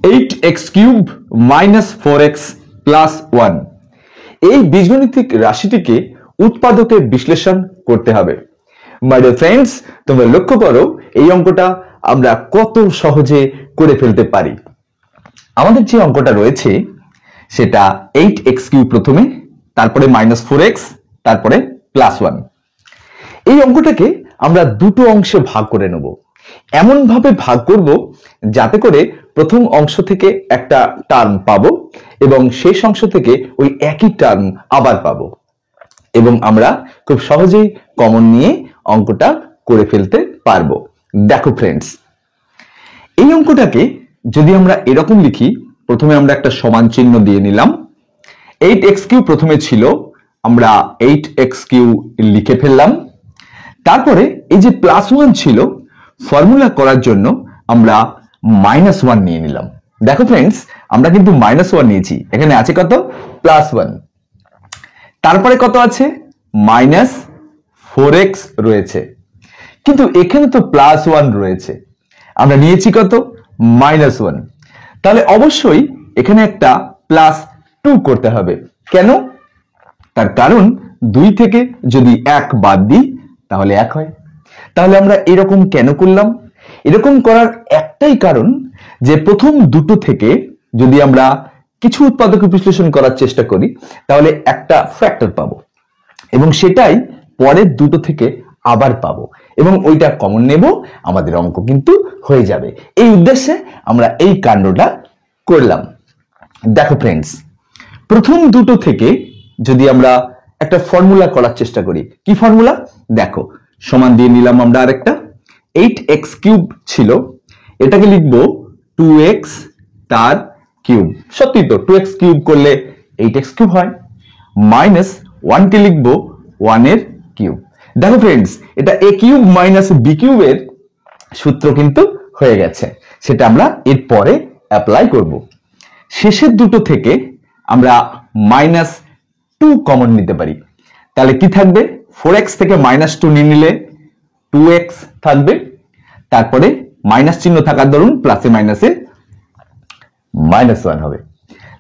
8x³ - 4x + 1 এই বীজগণিতিক রাশিটিকে উৎপাদকে বিশ্লেষণ করতে হবে। মাই ডিয়ার ফ্রেন্ডস, তোমরা লক্ষ্য করো এই অঙ্কটা আমরা কত সহজে করে ফেলতে পারি। আমাদের যে অঙ্কটা রয়েছে সেটা 8x³ প্রথমে, তারপরে -4x, তারপরে +1। এই অঙ্কটাকে আমরা দুটো অংশে ভাগ করে নেব। এমন ভাবে ভাগ করব যাতে করে প্রথম অংশ থেকে একটা টার্ম পাবো এবং শেষ অংশ থেকে ওই একই টার্ম আবার পাবো, এবং আমরা খুব সহজেই কমন নিয়ে অঙ্কটা করে ফেলতে পারবো। দেখো ফ্রেন্ডস, এই অঙ্কটাকে যদি আমরা এরকম লিখি, প্রথমে আমরা একটা সমান চিহ্ন দিয়ে নিলাম। 8x³ প্রথমে ছিল, আমরা 8x³ লিখে ফেললাম। তারপরে এই যে +1 ছিল, ফর্মুলা করার জন্য আমরা -1 নিয়ে নিলাম। দেখো ফ্রেন্ডস, আমরা কিন্তু -1 নিয়েছি, এখানে আছে কত? +1। তারপরে কত আছে? -4x রয়েছে, কিন্তু এখানে তো +1 রয়েছে, আমরা নিয়েছি কত? -1। তাহলে অবশ্যই এখানে একটা +2 করতে হবে। কেন? তার কারণ 2 থেকে যদি 1 বাদ দিই তাহলে 1 হয়। তাহলে আমরা এরকম কেন করলাম? এরকম করার একটাই কারণ যে প্রথম দুটো থেকে যদি আমরা কিছু উৎপাদক বিশ্লেষণ করার চেষ্টা করি তাহলে একটা ফ্যাক্টর পাবো, এবং সেটাই পরের দুটো থেকে আবার পাবো, এবং ওইটা কমন নেব, আমাদের অঙ্ক কিন্তু হয়ে যাবে। এই উদ্দেশ্যে আমরা এই কাণ্ডটা করলাম। দেখো ফ্রেন্ডস, প্রথম দুটো থেকে যদি আমরা একটা ফর্মুলা করার চেষ্টা করি, কি ফর্মুলা? দেখো, সমান দিয়ে নিলাম আমরা আরেকটা। 8x³ ছিল, এটাকে লিখবো 2x তার কিউব। সত্যি তো, 2x³ করলে 8x³ হয়। -1 কে লিখবো 1 এর কিউব। দেখো ফ্রেন্ডস, এটা a³ - b³ এর সূত্র কিন্তু হয়ে গেছে, সেটা আমরা এরপরে অ্যাপ্লাই করব। শেষের দুটো থেকে আমরা -2 কমন নিতে পারি, তাহলে কি থাকবে? 4x থেকে -2 নিয়ে নিলে 2x থাকবে, তারপরে মাইনাস চিহ্ন থাকার দরুন প্লাসে মাইনাসে -1 হবে।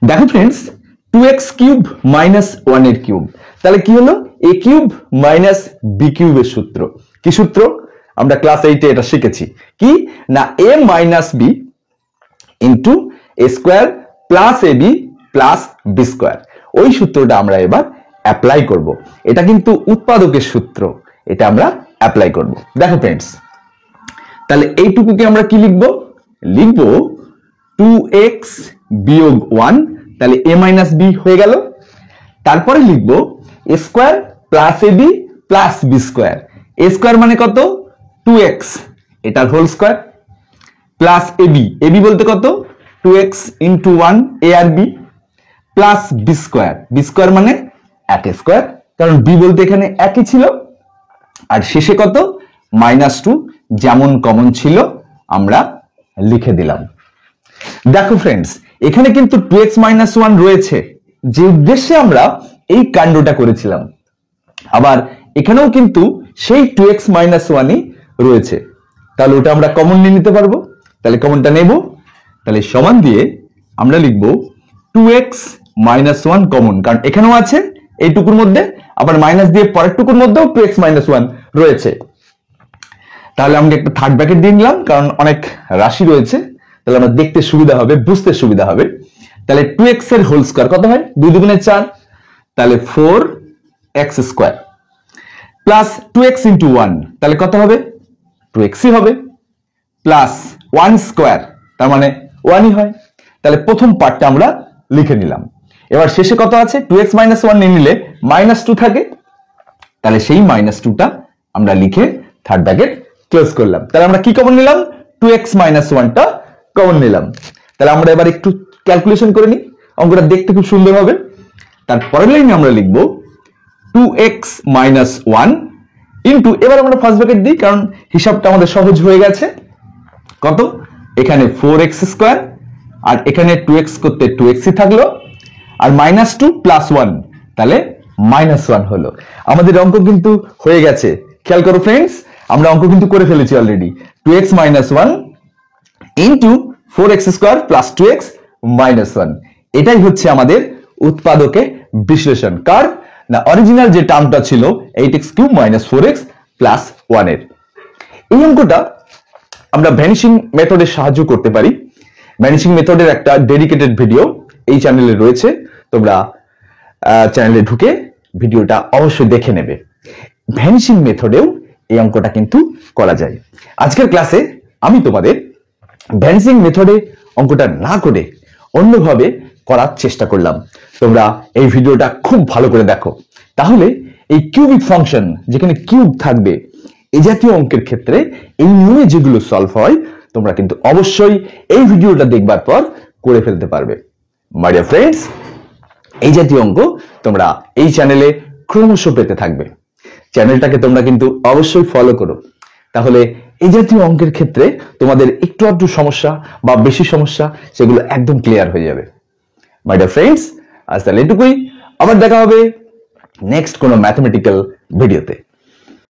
দেখো ফ্রেন্ডস, 2x³ - 1 এর কিউব, তাহলে কি হলো? a³ - b³ এর সূত্র। কি সূত্র? আমরা ক্লাস 8 এ এটা শিখেছি। কি না? a - b into a² + ab + b²। ওই সূত্রটা আমরা এবার অ্যাপ্লাই করব। এটা কিন্তু উৎপাদকের সূত্র, এটা আমরা অ্যাপ্লাই করব। দেখো ফ্রেন্ডস, তাহলে এইটুকুকে আমরা কি লিখবো? লিখবো 2x - 1, তাহলে a - b হয়ে গেল। তারপরে লিখবো a² + ab + b²। a² মানে কত? 2x, এটার হোল স্কয়ার, প্লাস ab বলতে কত? 2x × 1 a R b plus b² মানে 1² কারণ b বলতে এখানে একই ছিল। আর শেষে কত? -2, যেমন কমন ছিল আমরা লিখে দিলাম। দেখো ফ্রেন্ডস, এখানে কিন্তু 2x - 1 রয়েছে, যে উদ্দেশ্যে আমরা এই কাণ্ডটা করেছিলাম। আবার এখানেও কিন্তু সেই 2x - 1ই রয়েছে, তাহলে ওটা আমরা কমন নিয়ে নিতে পারবো। তাহলে কমনটা নেব, তাহলে সমান দিয়ে আমরা লিখব 2x - 1 কমন, কারণ এখানেও আছে এইটুকুর মধ্যে, আবার মাইনাস দিয়ে পরের টুকুর মধ্যেও 2x - 1 রয়েছে। তাহলে আমরা একটা থার্ড ব্র্যাকেট দিয়ে নিলাম, কারণ অনেক রাশি রয়েছে, তাহলে আমরা দেখতে সুবিধা হবে, বুঝতে সুবিধা হবে। তাহলে 2x এর হোল স্কয়ার কত হয়? 2 × 4, তাহলে 4x² প্লাস 2x × 1, তাহলে কত হবে? 2xই হবে, প্লাস 1², তার মানে 1ই হয়। তাহলে প্রথম পার্টটা আমরা লিখে নিলাম। এবার শেষে কত আছে? 2x - 1 নিয়ে নিলে -2 থাকে, তাহলে সেই -2টা আমরা লিখে থার্ড ব্র্যাকেট ক্লোজ করলাম। তাহলে আমরা কি কমন নিলাম? 2x - 1টা কমন নিলাম। তাহলে আমরা এবার একটু ক্যালকুলেশন করে নিই, অঙ্কটা দেখতে খুব সুন্দর হবে। তারপরের লাইনে আমরা লিখব 2x - 1 ইনটু, এবার আমরা ফার্স্ট ব্র্যাকেট দিই কারণ হিসাবটা আমাদের সহজ হয়ে গেছে। কত? এখানে 4x² আর এখানে 2x করতে 2xই থাকলো, আর -2 + 1, তাহলে -1 হলো। আমাদের অঙ্ক কিন্তু হয়ে গেছে। খেয়াল করো ফ্রেন্ডস, আমরা অঙ্ক কিন্তু করে ফেলেছি already. 2x - 1 into 4x square plus 2x minus 1, এটাই হচ্ছে আমাদের উৎপাদকে বিশ্লেষণ কার না অরিজিনাল যে টার্মটা ছিল 8x cube minus 4x plus 1 এর। এই অঙ্কটা আমরা ভ্যানিশিং মেথডের সাহায্য করতে পারি। ভ্যানিশিং মেথডের একটা ডেডিকেটেড ভিডিও এই চ্যানেলে রয়েছে, তোমরা চ্যানেলে ঢুকে ভিডিওটা অবশ্যই দেখে নেবে। ভ্যানিশিং মেথডেও এই অঙ্কটা কিন্তু করা যায়। আজকের ক্লাসে আমি তোমাদের ভ্যানিশিং মেথডে অঙ্কটা না করে অন্যভাবে করার চেষ্টা করলাম। তোমরা এই ভিডিওটা খুব ভালো করে দেখো, তাহলে এই কিউবিক ফাংশন যেখানে কিউব থাকবে এই জাতীয় অঙ্কের ক্ষেত্রে এই নিয়মে যেগুলো সলভ হয় তোমরা কিন্তু অবশ্যই এই ভিডিওটা দেখবার পর করে ফেলতে পারবে। মাই ডিয়ার ফ্রেন্ডস, এই জাতীয় অঙ্ক তোমরা এই চ্যানেলে ক্রমশ পেতে থাকবে। চ্যানেলটাকে তোমরা কিন্তু অবশ্যই ফলো করো, তাহলে এই জাতীয় অঙ্কের ক্ষেত্রে তোমাদের একটু আধটু সমস্যা বা বেশি সমস্যা সেগুলো একদম ক্লিয়ার হয়ে যাবে। মাই ডিয়ার ফ্রেন্ডস, আজ তাহলে এটুকুই, আবার দেখা হবে নেক্সট কোনো ম্যাথমেটিক্যাল ভিডিওতে।